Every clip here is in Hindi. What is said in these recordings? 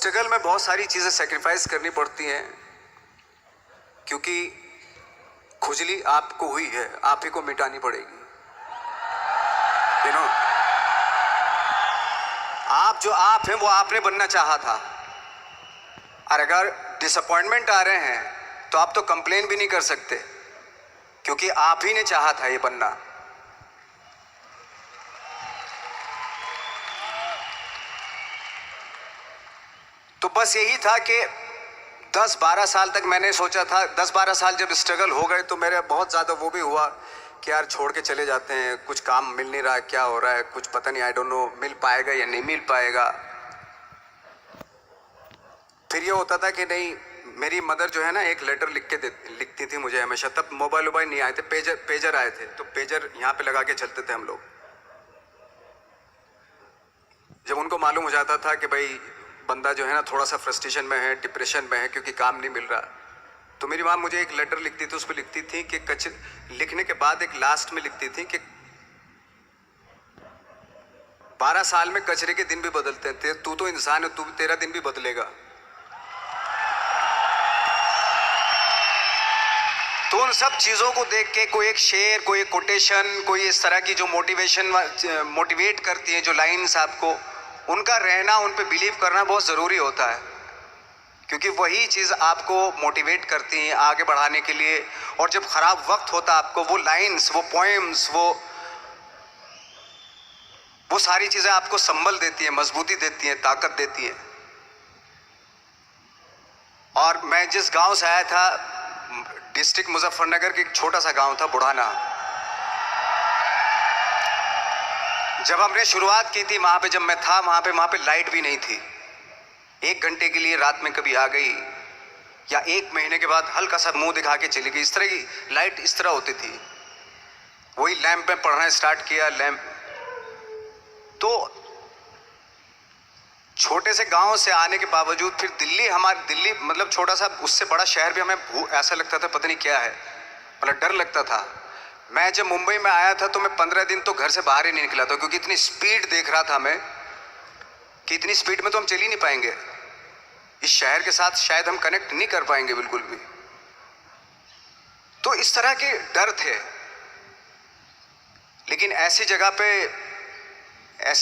स्ट्रगल में बहुत सारी चीज़ें सेक्रीफाइस करनी पड़ती हैं, क्योंकि खुजली आपको हुई है, आप ही को मिटानी पड़ेगी। यू नो, आप जो आप हैं वो आपने बनना चाहा था, और अगर डिसअपॉइंटमेंट आ रहे हैं तो आप तो कंप्लेन भी नहीं कर सकते, क्योंकि आप ही ने चाहा था ये बनना। तो बस यही था कि 10-12 साल तक मैंने सोचा था, 10-12 साल जब स्ट्रगल हो गए तो मेरे बहुत ज़्यादा वो भी हुआ कि यार छोड़ के चले जाते हैं, कुछ काम मिल नहीं रहा है, क्या हो रहा है कुछ पता नहीं, आई डोंट नो मिल पाएगा या नहीं मिल पाएगा। फिर ये होता था कि नहीं, मेरी मदर जो है ना एक लेटर लिखती थी मुझे हमेशा। तब मोबाइल नहीं आए थे, पेजर आए थे, तो पेजर यहाँ पे लगा के चलते थे हम लोग। जब उनको मालूम हो जाता था कि भाई बंदा जो है ना थोड़ा सा फ्रस्ट्रेशन में है, डिप्रेशन में है, क्योंकि काम नहीं मिल रहा, तो मेरी माँ मुझे एक लेटर लिखती थी। उस पर लिखती थी कि लिखने के बाद एक लास्ट में लिखती थी कि 12 साल में कचरे के दिन भी बदलते थे, तू तो इंसान है, तेरा दिन भी बदलेगा। तो उन सब चीज़ों को देख के कोई एक शेर, कोई एक कोटेशन, कोई इस तरह की जो मोटिवेट करती है, जो लाइन्स आपको, उनका रहना, उन पे बिलीव करना बहुत ज़रूरी होता है, क्योंकि वही चीज़ आपको मोटिवेट करती हैं आगे बढ़ाने के लिए। और जब ख़राब वक्त होता आपको, वो लाइन्स, वो पोएम्स, वो सारी चीज़ें आपको संबल देती हैं, मजबूती देती हैं, ताकत देती हैं। और मैं जिस गांव से आया था, डिस्ट्रिक्ट मुजफ्फरनगर के एक छोटा सा गांव था बुढ़ाना। जब हमने शुरुआत की थी वहाँ पे, जब मैं था वहाँ पे लाइट भी नहीं थी। 1 घंटे के लिए रात में कभी आ गई, या 1 महीने के बाद हल्का सा मुंह दिखा के चली गई। इस तरह की लाइट इस तरह होती थी। वही लैंप में पढ़ना स्टार्ट किया, लैंप। तो छोटे से गांव से आने के बावजूद फिर दिल्ली मतलब छोटा सा, उससे बड़ा शहर भी हमें ऐसा लगता था पता नहीं क्या है, मतलब डर लगता था। मैं जब मुंबई में आया था तो मैं 15 दिन तो घर से बाहर ही नहीं निकला था, क्योंकि इतनी स्पीड देख रहा था मैं कि इतनी स्पीड में तो हम चल ही नहीं पाएंगे, इस शहर के साथ शायद हम कनेक्ट नहीं कर पाएंगे बिल्कुल भी। तो इस तरह के डर थे। लेकिन ऐसी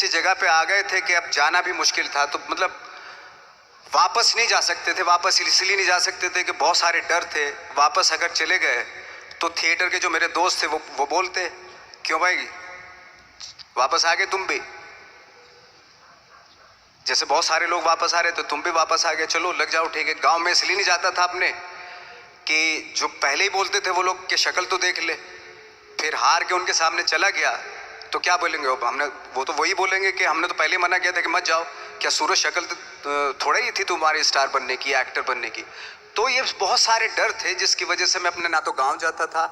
जगह पे आ गए थे कि अब जाना भी मुश्किल था। तो मतलब वापस नहीं जा सकते थे। वापस इसलिए नहीं जा सकते थे कि बहुत सारे डर थे। वापस अगर चले गए तो थिएटर के जो मेरे दोस्त थे वो बोलते, क्यों भाई वापस आ गए तुम भी, जैसे बहुत सारे लोग वापस आ रहे तो तुम भी वापस आ गए, चलो लग जाओ, ठीक है। गांव में इसलिए नहीं जाता था अपने कि जो पहले ही बोलते थे वो लोग कि शक्ल तो देख ले, फिर हार के उनके सामने चला गया तो क्या बोलेंगे वो तो वही बोलेंगे कि हमने तो पहले मना किया था कि मत जाओ, क्या सूरज शक्ल तो थोड़ा ही थी तुम्हारी स्टार बनने की, एक्टर बनने की। तो ये बहुत सारे डर थे जिसकी वजह से मैं अपने ना तो गांव जाता था,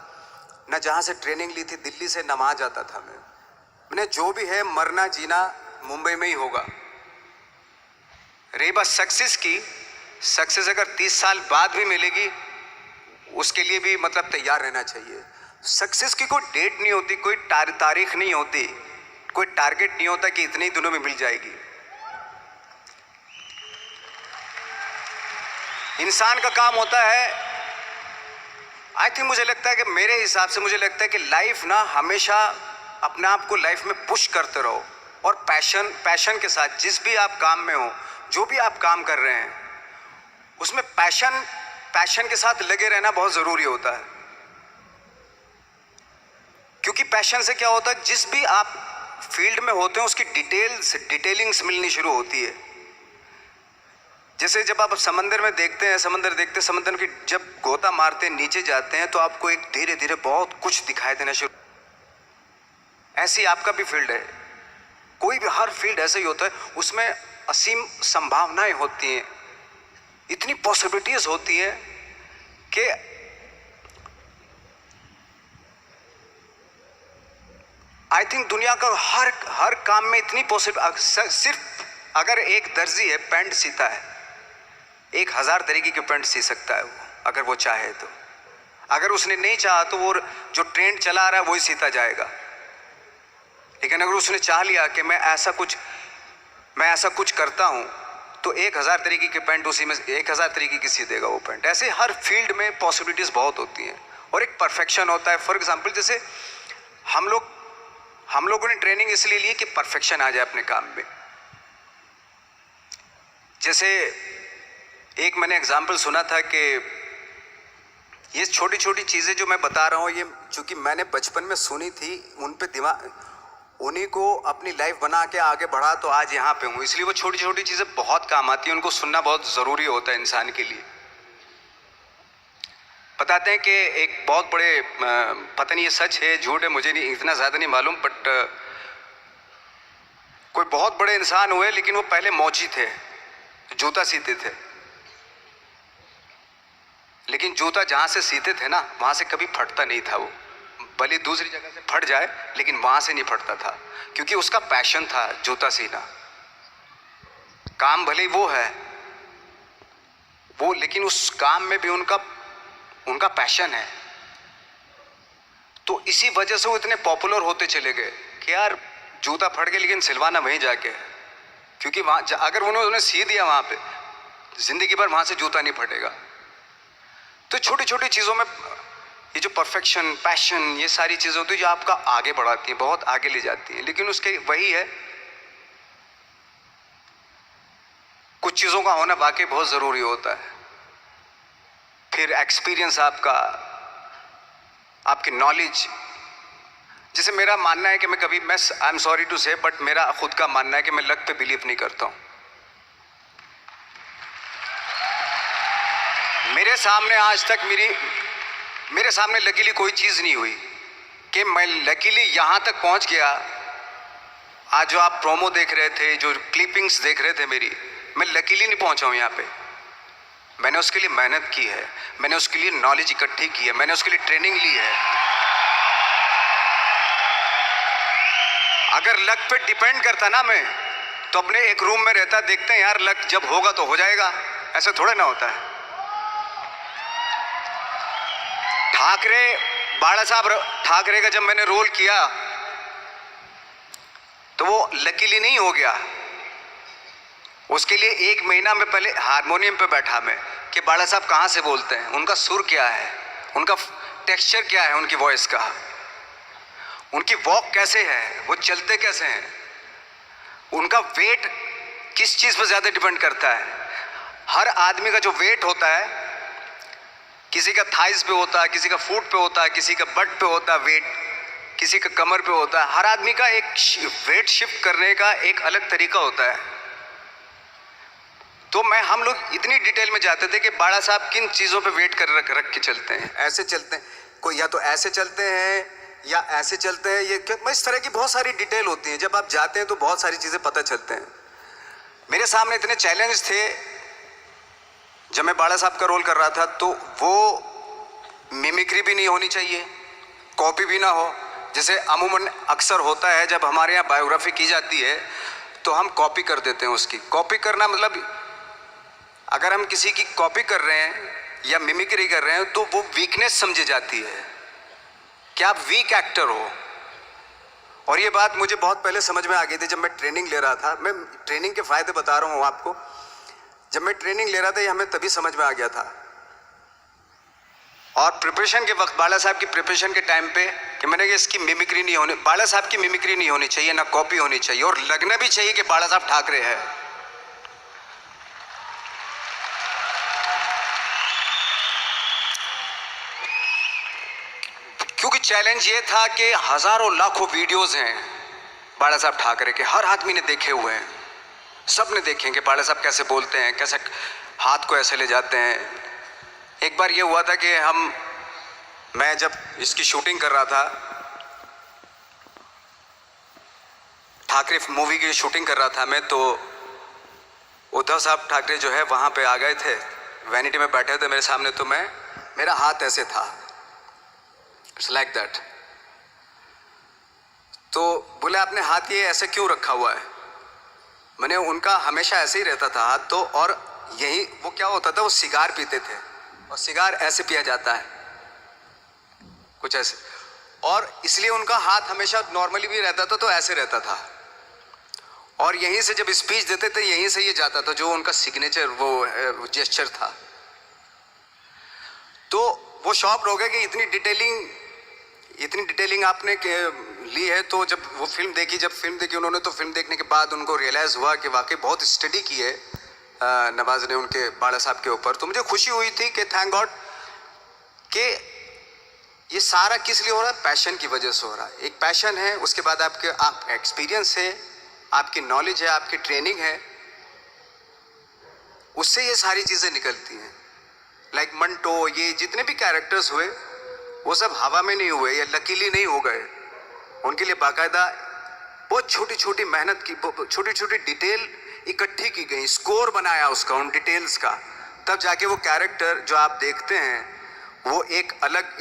ना जहाँ से ट्रेनिंग ली थी दिल्ली से, ना वहाँ जाता था। मैंने जो भी है मरना जीना मुंबई में ही होगा। रही बात सक्सेस की, सक्सेस अगर 30 साल बाद भी मिलेगी उसके लिए भी मतलब तैयार रहना चाहिए। सक्सेस की कोई डेट नहीं होती, कोई तारीख नहीं होती, कोई टारगेट नहीं होता कि इतने ही दिनों में मिल जाएगी। इंसान का काम होता है, आई थिंक मुझे लगता है कि मेरे हिसाब से मुझे लगता है कि लाइफ ना हमेशा अपने आप को लाइफ में पुश करते रहो, और पैशन के साथ जिस भी आप काम में हो, जो भी आप काम कर रहे हैं उसमें पैशन के साथ लगे रहना बहुत ज़रूरी होता है। क्योंकि पैशन से क्या होता है, जिस भी आप फील्ड में होते हैं उसकी डिटेलिंग्स मिलनी शुरू होती है। जैसे जब आप समंदर में देखते हैं, समंदर की जब गोता मारते हैं, नीचे जाते हैं तो आपको एक धीरे धीरे बहुत कुछ दिखाई देना शुरू। ऐसी आपका भी फील्ड है, कोई भी हर फील्ड ऐसा ही होता है, उसमें असीम संभावनाएं होती हैं, इतनी पॉसिबिलिटीज होती हैं कि आई थिंक दुनिया का हर काम में इतनी सिर्फ अगर एक दर्जी है पैंट सीता है, 1000 तरीके के पैंट सी सकता है वो, अगर वो चाहे तो। अगर उसने नहीं चाहा तो वो जो ट्रेंड चला रहा है वही सीता जाएगा। लेकिन अगर उसने चाह लिया कि मैं ऐसा कुछ करता हूँ, तो 1000 तरीके के पैंट उसी में 1000 तरीके की सी देगा वो पैंट। ऐसे हर फील्ड में पॉसिबिलिटीज़ बहुत होती हैं और एक परफेक्शन होता है। फॉर एग्जांपल जैसे हम लोगों ने ट्रेनिंग इसलिए ली कि परफेक्शन आ जाए अपने काम में। जैसे एक मैंने एग्जांपल सुना था कि ये छोटी छोटी चीज़ें जो मैं बता रहा हूँ, ये चूँकि मैंने बचपन में सुनी थी, उन पे दिमाग, उन्हीं को अपनी लाइफ बना के आगे बढ़ा तो आज यहाँ पे हूँ। इसलिए वो छोटी छोटी चीज़ें बहुत काम आती हैं, उनको सुनना बहुत ज़रूरी होता है इंसान के लिए। बताते हैं कि एक बहुत बड़े, पता नहीं ये सच है झूठ है, मुझे नहीं इतना ज़्यादा नहीं मालूम, बट कोई बहुत बड़े इंसान हुए लेकिन वो पहले मौची थे, जूता सीते थे। लेकिन जूता जहाँ से सीते थे ना वहाँ से कभी फटता नहीं था। वो भले दूसरी जगह से फट जाए लेकिन वहाँ से नहीं फटता था, क्योंकि उसका पैशन था जूता सीना। काम भले वो है वो, लेकिन उस काम में भी उनका पैशन है। तो इसी वजह से वो इतने पॉपुलर होते चले गए कि यार जूता फट गया लेकिन सिलवाना वहीं जाके है, क्योंकि वहाँ अगर उन्होंने सी दिया वहाँ पे जिंदगी भर वहाँ से जूता नहीं फटेगा। तो छोटी छोटी चीज़ों में ये जो परफेक्शन, पैशन, ये सारी चीज़ें होती है जो आपका आगे बढ़ाती हैं, बहुत आगे ले जाती हैं। लेकिन उसके वही है, कुछ चीज़ों का होना वाकई बहुत ज़रूरी होता है। फिर एक्सपीरियंस आपकी नॉलेज। जैसे मेरा मानना है कि मैं आई एम सॉरी टू से, बट मेरा खुद का मानना है कि मैं लक पे बिलीव नहीं करता हूँ। मेरे सामने आज तक मेरे सामने लकीली कोई चीज़ नहीं हुई कि मैं लकीली यहाँ तक पहुँच गया। आज जो आप प्रोमो देख रहे थे, जो क्लिपिंग्स देख रहे थे मेरी, मैं लकीली नहीं पहुँचा हूँ यहाँ पे। मैंने उसके लिए मेहनत की है, मैंने उसके लिए नॉलेज इकट्ठी की है, मैंने उसके लिए ट्रेनिंग ली है। अगर लक पे डिपेंड करता ना मैं, तो अपने एक रूम में रहता, देखते हैं यार लक जब होगा तो हो जाएगा, ऐसा थोड़ा ना होता है। बाला साहब ठाकरे का जब मैंने रोल किया तो वो लकीली नहीं हो गया। उसके लिए 1 महीना में पहले हारमोनियम पे बैठा मैं कि बाला साहब कहाँ से बोलते हैं, उनका सुर क्या है, उनका टेक्सचर क्या है, उनकी वॉइस का, उनकी वॉक कैसे है, वो चलते कैसे हैं, उनका वेट किस चीज़ पर ज़्यादा डिपेंड करता है। हर आदमी का जो वेट होता है, किसी का थाइस पे होता है, किसी का फुट पे होता है, किसी का बट पे होता है वेट, किसी का कमर पे होता है। हर आदमी का एक वेट शिफ्ट करने का एक अलग तरीका होता है। तो हम लोग इतनी डिटेल में जाते थे कि बाड़ा साहब किन चीज़ों पे वेट कर रख के चलते हैं, ऐसे चलते हैं, कोई या तो ऐसे चलते हैं या ऐसे चलते हैं, ये इस तरह की बहुत सारी डिटेल होती है। जब आप जाते हैं तो बहुत सारी चीज़ें पता चलते हैं। मेरे सामने इतने चैलेंज थे जब मैं बाड़ा साहब का रोल कर रहा था, तो वो मिमिक्री भी नहीं होनी चाहिए, कॉपी भी ना हो। जैसे अमूमन अक्सर होता है जब हमारे यहाँ बायोग्राफी की जाती है तो हम कॉपी कर देते हैं। उसकी कॉपी करना मतलब अगर हम किसी की कॉपी कर रहे हैं या मिमिक्री कर रहे हैं तो वो वीकनेस समझी जाती है कि आप वीक एक्टर हो। और ये बात मुझे बहुत पहले समझ में आ गई थी जब मैं ट्रेनिंग ले रहा था। मैं ट्रेनिंग के फायदे बता रहा हूँ आपको। जब मैं ट्रेनिंग ले रहा था ये हमें तभी समझ में आ गया था। और प्रिपरेशन के वक्त, बाला साहब की प्रिपरेशन के टाइम पे, कि मैंने कि इसकी मिमिक्री नहीं होनी, बाला साहब की मिमिक्री नहीं होनी चाहिए, ना कॉपी होनी चाहिए, और लगना भी चाहिए कि बाला साहब ठाकरे है। क्योंकि चैलेंज ये था कि हजारों लाखों वीडियोस हैं बाला साहब ठाकरे के, हर आदमी ने देखे हुए हैं, सब ने देखे कि बाला साहब कैसे बोलते हैं, कैसे हाथ को ऐसे ले जाते हैं। एक बार ये हुआ था कि मैं जब इसकी शूटिंग कर रहा था, ठाकरे मूवी की शूटिंग कर रहा था मैं, तो उद्धव साहब ठाकरे जो है वहाँ पे आ गए थे, वैनिटी में बैठे थे मेरे सामने। तो मेरा हाथ ऐसे था, इट्स लाइक दैट। तो बोले आपने हाथ ये ऐसे क्यों रखा हुआ है? मैंने उनका हमेशा ऐसे ही रहता था हाथ। तो और यही वो क्या होता था, वो सिगार पीते थे और सिगार ऐसे पिया जाता है कुछ ऐसे, और इसलिए उनका हाथ हमेशा नॉर्मली भी रहता था तो ऐसे रहता था। और यहीं से जब स्पीच देते थे यहीं से ये जाता था, जो उनका सिग्नेचर वो जेस्चर था। तो वो शॉक हो गए कि इतनी डिटेलिंग आपने ली है। तो जब वो फिल्म देखी उन्होंने, तो फिल्म देखने के बाद उनको रियलाइज़ हुआ कि वाकई बहुत स्टडी की है नवाज ने उनके बाड़ा साहब के ऊपर। तो मुझे खुशी हुई थी कि थैंक गॉड कि ये सारा किस लिए हो रहा है, पैशन की वजह से हो रहा है। एक पैशन है, उसके बाद आपका एक्सपीरियंस है, आपकी नॉलेज है, आपकी ट्रेनिंग है, उससे ये सारी चीज़ें निकलती हैं। लाइक मंटो, ये जितने भी कैरेक्टर्स हुए वो सब हवा में नहीं हुए या लकीली नहीं हो गए। उनके लिए बाकायदा बहुत छोटी छोटी मेहनत की, छोटी छोटी डिटेल इकट्ठी की गई, स्कोर बनाया उसका, उन डिटेल्स का, तब जाके वो कैरेक्टर जो आप देखते हैं वो एक अलग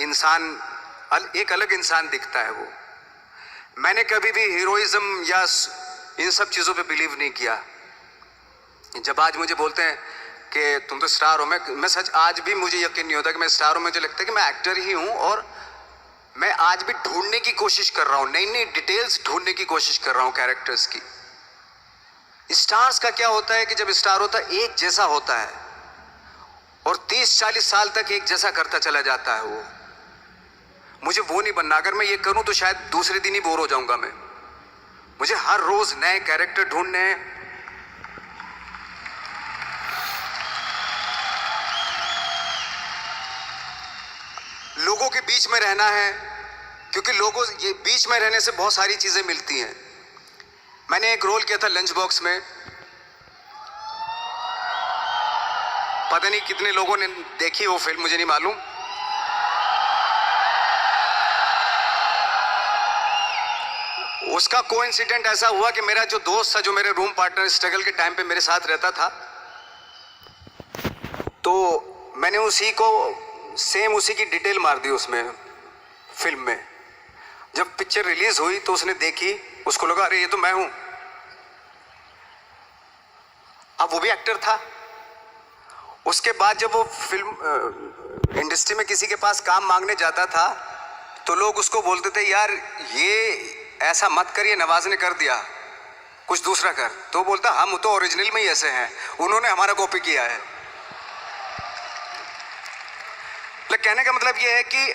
इंसान दिखता है। वो मैंने कभी भी हीरोइज्म या इन सब चीज़ों पे बिलीव नहीं किया। जब आज मुझे बोलते हैं कि तुम तो स्टार हो, मैं सच आज भी मुझे यकीन नहीं होता कि मैं स्टार हूँ। मुझे लगता है कि मैं एक्टर ही हूँ और मैं आज भी ढूंढने की कोशिश कर रहा हूँ, नई नई डिटेल्स ढूंढने की कोशिश कर रहा हूँ कैरेक्टर्स की। स्टार्स का क्या होता है कि जब स्टार होता है एक जैसा होता है और 30-40 साल तक एक जैसा करता चला जाता है। वो मुझे वो नहीं बनना। अगर मैं ये करूं तो शायद दूसरे दिन ही बोर हो जाऊंगा मैं। मुझे हर रोज नए कैरेक्टर ढूंढने हैं। लोगों के बीच में रहना है, क्योंकि लोगों ये बीच में रहने से बहुत सारी चीजें मिलती हैं। मैंने एक रोल किया था लंच बॉक्स में, पता नहीं कितने लोगों ने देखी वो फिल्म, मुझे नहीं मालूम। उसका कोइंसिडेंट ऐसा हुआ कि मेरा जो दोस्त था, जो मेरे रूम पार्टनर स्ट्रगल के टाइम पे मेरे साथ रहता था, तो मैंने उसी की डिटेल मार दी उसमें फिल्म में। जब पिक्चर रिलीज हुई तो उसने देखी, उसको लगा अरे ये तो मैं हूं। अब वो भी एक्टर था। उसके बाद जब वो फिल्म इंडस्ट्री में किसी के पास काम मांगने जाता था तो लोग उसको बोलते थे यार ये ऐसा मत कर, ये नवाज ने कर दिया, कुछ दूसरा कर। तो बोलता हम तो ओरिजिनल में ही ऐसे हैं, उन्होंने हमारा कॉपी किया है। लेकिन कहने का मतलब ये है कि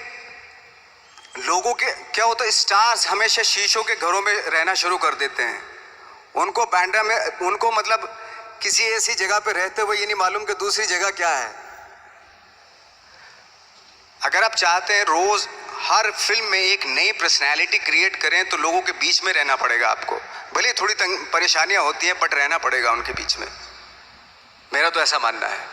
लोगों के क्या होता है, स्टार्स हमेशा शीशों के घरों में रहना शुरू कर देते हैं। उनको बांद्रा में, उनको मतलब किसी ऐसी जगह पे रहते हुए ये नहीं मालूम कि दूसरी जगह क्या है। अगर आप चाहते हैं रोज हर फिल्म में एक नई पर्सनैलिटी क्रिएट करें तो लोगों के बीच में रहना पड़ेगा आपको। भले थोड़ी परेशानियां होती हैं बट रहना पड़ेगा उनके बीच में। मेरा तो ऐसा मानना है।